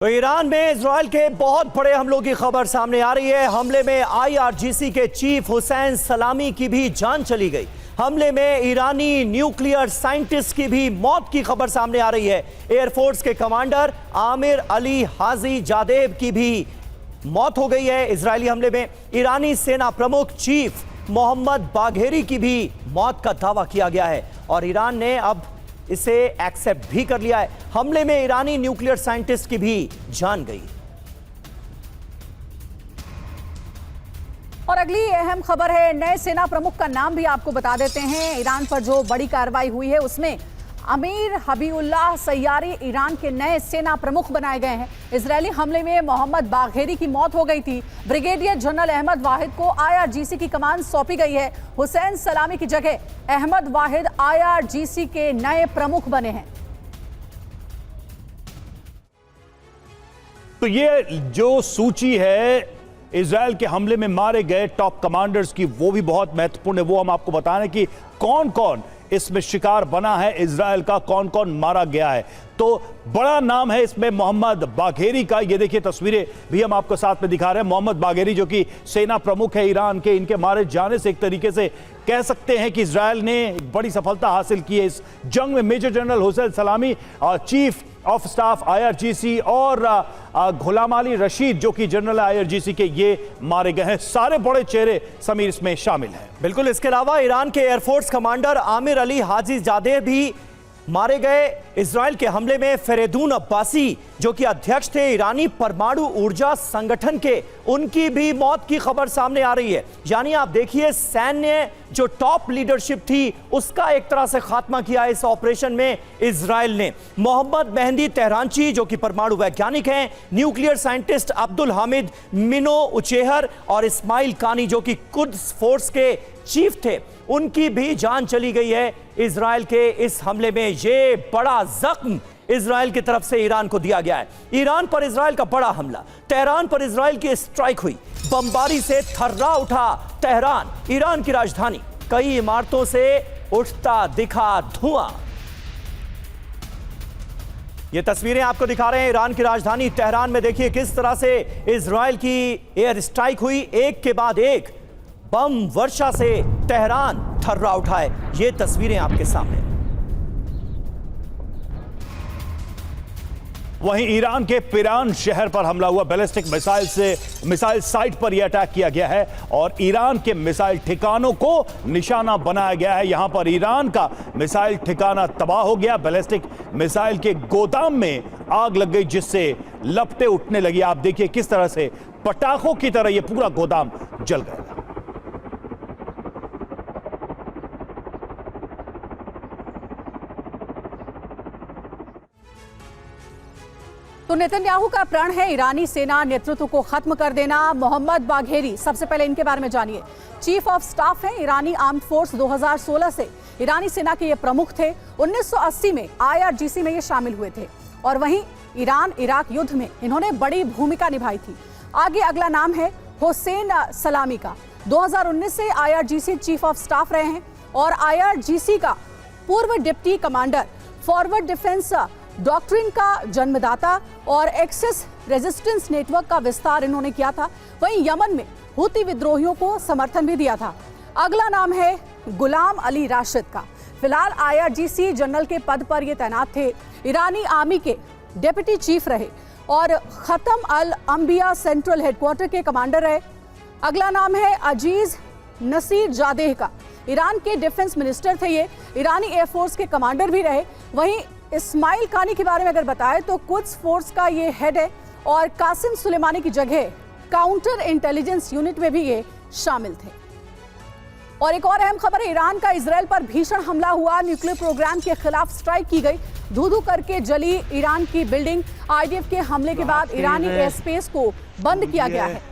तो ईरान में इजराइल के बहुत बड़े हमलों की खबर सामने आ रही है। हमले में IRGC के चीफ हुसैन सलामी की भी जान चली गई। हमले में ईरानी न्यूक्लियर साइंटिस्ट की भी मौत की खबर सामने आ रही है। एयरफोर्स के कमांडर आमिर अली हाजी जादेब की भी मौत हो गई है इजरायली हमले में। ईरानी सेना प्रमुख चीफ मोहम्मद बाघेरी की भी मौत का दावा किया गया है और ईरान ने अब इसे एक्सेप्ट भी कर लिया है। हमले में ईरानी न्यूक्लियर साइंटिस्ट की भी जान गई। और अगली अहम खबर है, नए सेना प्रमुख का नाम भी आपको बता देते हैं। ईरान पर जो बड़ी कार्रवाई हुई है उसमें अमीर हबीबुल्लाह सैयारी ईरान के नए सेना प्रमुख बनाए गए हैं। इजरायली हमले में मोहम्मद बाघेरी की मौत हो गई थी। ब्रिगेडियर जनरल अहमद वाहिद को IRGC की कमान सौंपी गई है। हुसैन सलामी की जगह अहमद वाहिद IRGC के नए प्रमुख बने हैं। तो ये जो सूची है इजराइल के हमले में मारे गए टॉप कमांडर्स की, वो भी बहुत महत्वपूर्ण है। वो हम आपको बता रहे हैं कि कौन कौन इसमें शिकार बना है इजराइल का, कौन कौन मारा गया है। तो बड़ा नाम है इसमें मोहम्मद बाघेरी का। ये देखिए तस्वीरें भी हम आपको साथ में दिखा रहे हैं। मोहम्मद बाघेरी जो कि सेना प्रमुख है ईरान के, इनके मारे जाने से एक तरीके से कह सकते हैं कि इजराइल ने बड़ी सफलता हासिल की है इस जंग में। मेजर जनरल हुसैन सलामी चीफ ऑफ स्टाफ IRGC और गुलाम अली रशीद जो कि जनरल IRGC के, ये मारे गए हैं। सारे बड़े चेहरे समीर इसमें शामिल हैं। बिल्कुल, इसके अलावा ईरान के एयरफोर्स कमांडर आमिर अली हाजी जादेब भी मारे गए इजराइल के हमले में। फेरेदून अब्बासी जो कि अध्यक्ष थे ईरानी परमाणु ऊर्जा संगठन के, उनकी भी मौत की खबर सामने आ रही है। यानी आप देखिए, सैन्य जो टॉप लीडरशिप थी उसका एक तरह से खात्मा किया इस ऑपरेशन में इजराइल ने। मोहम्मद मेहंदी तेहरानची जो कि परमाणु वैज्ञानिक हैं, न्यूक्लियर साइंटिस्ट अब्दुल हामिद मिनो उचेहर और इस्माइल कानी जो कि कुद्स फोर्स के चीफ थे, उनकी भी जान चली गई है इजराइल के इस हमले में। ये बड़ा जख्म इजराइल की तरफ से ईरान को दिया गया है। ईरान पर इजराइल का बड़ा हमला, तेहरान पर इजराइल की स्ट्राइक हुई। बमबारी से थर्रा उठा तेहरान, ईरान की राजधानी। कई इमारतों से उठता दिखा धुआं। ये तस्वीरें आपको दिखा रहे हैं ईरान की राजधानी तेहरान में। देखिए किस तरह से इजराइल की एयर स्ट्राइक हुई, एक के बाद एक बम वर्षा से तेहरान थर्रा उठा है। ये तस्वीरें आपके सामने। वहीं ईरान के पिरान शहर पर हमला हुआ। बैलिस्टिक मिसाइल से मिसाइल साइट पर यह अटैक किया गया है और ईरान के मिसाइल ठिकानों को निशाना बनाया गया है। यहां पर ईरान का मिसाइल ठिकाना तबाह हो गया। बैलिस्टिक मिसाइल के गोदाम में आग लग गई जिससे लपटें उठने लगी। आप देखिए किस तरह से पटाखों की तरह यह पूरा गोदाम जल गया। तो नेतन्याहू का प्रण है ईरानी सेना नेतृत्व को खत्म कर देना। मोहम्मद बाघेरी, सबसे पहले इनके बारे में जानिए। चीफ ऑफ स्टाफ हैं ईरानी आर्म्ड फोर्स। 2016 से ईरानी सेना के ये प्रमुख थे। 1980 में IRGC में ये शामिल हुए थे और वहीं ईरान इराक युद्ध में इन्होंने बड़ी भूमिका निभाई थी। आगे अगला नाम है हुसैन सलामी का। 2019 से IRGC चीफ ऑफ स्टाफ रहे हैं और IRGC का पूर्व deputy commander, forward defence doctrine का जन्मदाता और एक्सेस रेजिस्टेंस नेटवर्क का विस्तार इन्होंने किया था। वहीं यमन में हूती विद्रोहियों को समर्थन भी दिया था। अगला नाम है गुलाम अली राशिद का। फिलहाल IRGC जनरल के पद पर ये तैनात थे। ईरानी आर्मी के डेप्यूटी चीफ रहे और खत्म अल अंबिया सेंट्रल हेडक्वार्टर के कमांडर रहे। अगला नाम है अजीज नसीर जादेह का। ईरान के डिफेंस मिनिस्टर थे ये। ईरानी एयरफोर्स के कमांडर भी रहे। वहीं इस्माइल कानी के बारे में अगर बताएं तो कुद्स फोर्स का ये हेड है और कासिम सुलेमानी की जगह काउंटर इंटेलिजेंस यूनिट में भी ये शामिल थे। और एक और अहम खबर है, ईरान का इजराइल पर भीषण हमला हुआ। न्यूक्लियर प्रोग्राम के खिलाफ स्ट्राइक की गई। धू-धू करके जली ईरान की बिल्डिंग। IDF के हमले के बाद ईरानी एयर स्पेस को बंद किया गया है।